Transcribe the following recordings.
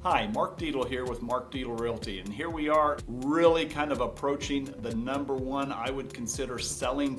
Hi, Mark Dietel here with Mark Dietel Realty, and here we are really kind of approaching the number one I would consider selling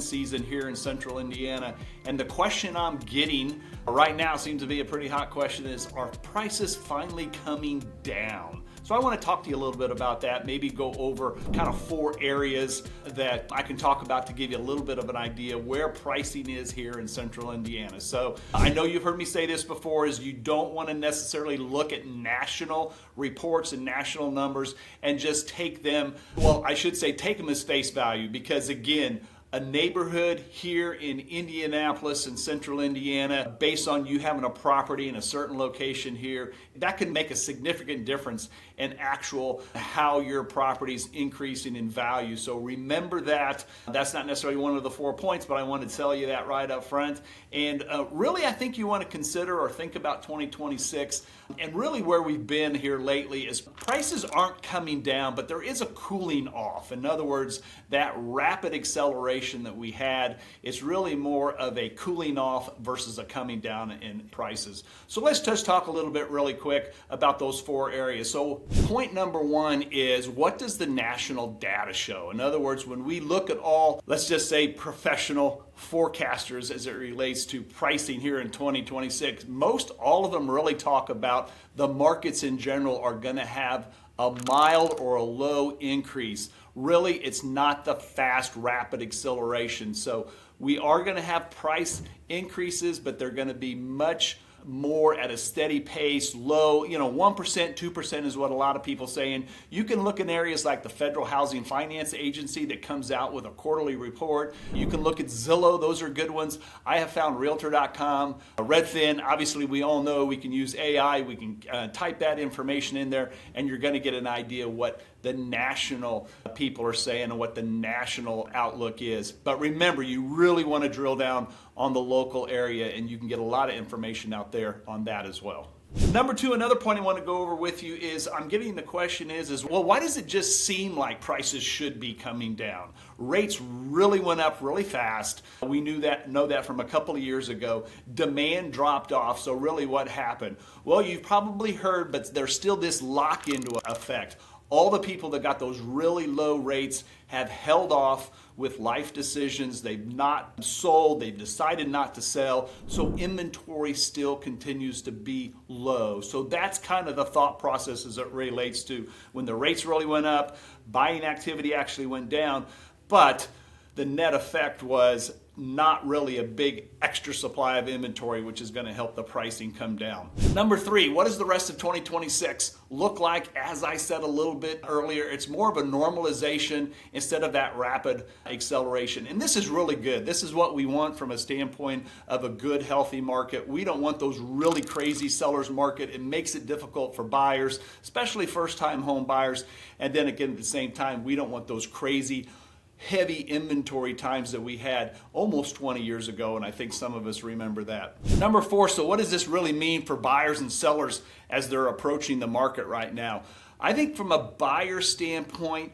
season here in central Indiana. And the question I'm getting right now seems to be a pretty hot question is, are prices finally coming down? So I want to talk to you a little bit about that, maybe go over kind of 4 areas that I can talk about to give you a little bit of an idea where pricing is here in central Indiana. So I know you've heard me say this before, is you don't want to necessarily look at national reports and national numbers and just take them, well, I should say take them as face value, because again, a neighborhood here in Indianapolis and central Indiana, based on you having a property in a certain location here, that can make a significant difference in actual how your property's increasing in value. So remember that. That's not necessarily one of the 4 points, but I want to tell you that right up front. And really, I think you want to consider or think about 2026. And really where we've been here lately is prices aren't coming down, but there is a cooling off. In other words, that rapid acceleration that we had is really more of a cooling off versus a coming down in prices. So let's just talk a little bit really quick about those 4 areas. So point number 1 is, what does the national data show? In other words, when we look at all, let's just say professional forecasters as it relates to pricing here in 2026, most all of them really talk about the markets in general are going to have a mild or a low increase. Really, it's not the fast, rapid acceleration. So we are going to have price increases, but they're going to be much more at a steady pace, low, 1%, 2% is what a lot of people saying. You can look in areas like the Federal Housing Finance Agency that comes out with a quarterly report. You can look at Zillow, those are good ones. I have found Realtor.com, Redfin. Obviously, we all know we can use AI, we can type that information in there, and you're going to get an idea what the national people are saying and what the national outlook is. But remember, you really want to drill down on the local area, and you can get a lot of information out there on that as well. Number 2, another point I want to go over with you is, I'm getting the question is, well, why does it just seem like prices should be coming down? Rates really went up really fast. We know that from a couple of years ago. Demand dropped off. So really what happened? Well, you've probably heard, but there's still this lock-into effect. All the people that got those really low rates have held off with life decisions. They've not sold. They've decided not to sell. So inventory still continues to be low. So that's kind of the thought process as it relates to when the rates really went up, buying activity actually went down, but the net effect was not really a big extra supply of inventory, which is going to help the pricing come down. Number 3, what does the rest of 2026 look like? As I said a little bit earlier, it's more of a normalization instead of that rapid acceleration. And this is really good. This is what we want from a standpoint of a good, healthy market. We don't want those really crazy sellers market. It makes it difficult for buyers, especially first-time home buyers. And then again, at the same time, we don't want those crazy heavy inventory times that we had almost 20 years ago, and I think some of us remember that. Number 4, so what does this really mean for buyers and sellers as they're approaching the market right now? I think from a buyer standpoint,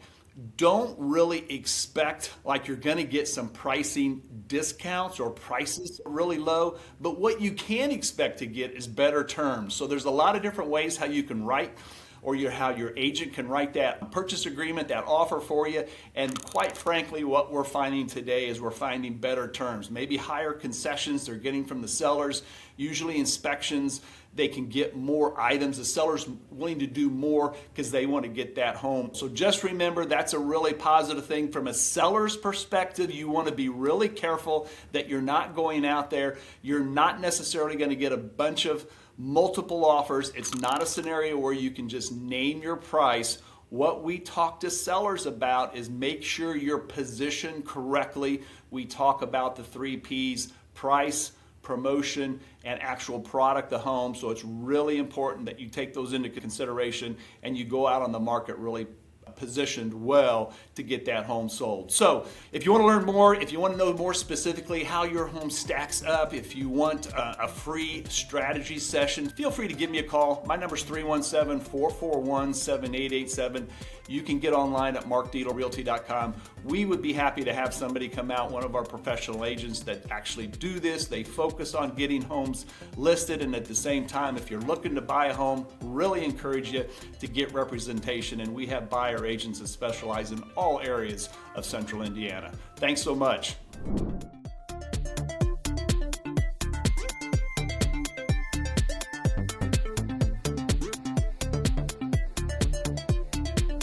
don't really expect like you're going to get some pricing discounts or prices really low, but what you can expect to get is better terms. So there's a lot of different ways how you can write, or how your agent can write that purchase agreement, that offer for you. And quite frankly, what we're finding today is we're finding better terms, maybe higher concessions they're getting from the sellers. Usually inspections, they can get more items. The seller's willing to do more because they want to get that home. So just remember, that's a really positive thing. From a seller's perspective, you want to be really careful that you're not going out there. You're not necessarily going to get a bunch of multiple offers. It's not a scenario where you can just name your price. What we talk to sellers about is make sure you're positioned correctly. We talk about the 3 Ps: price, promotion, and actual product, the home. So it's really important that you take those into consideration and you go out on the market really positioned well to get that home sold. So if you want to learn more, if you want to know more specifically how your home stacks up, if you want a free strategy session, feel free to give me a call. My number is 317-441-7887. You can get online at markdietelrealty.com, we would be happy to have somebody come out, one of our professional agents that actually do this. They focus on getting homes listed, and at the same time, if you're looking to buy a home, really encourage you to get representation, and we have buyer agents that specialize in all areas of Central Indiana. Thanks so much.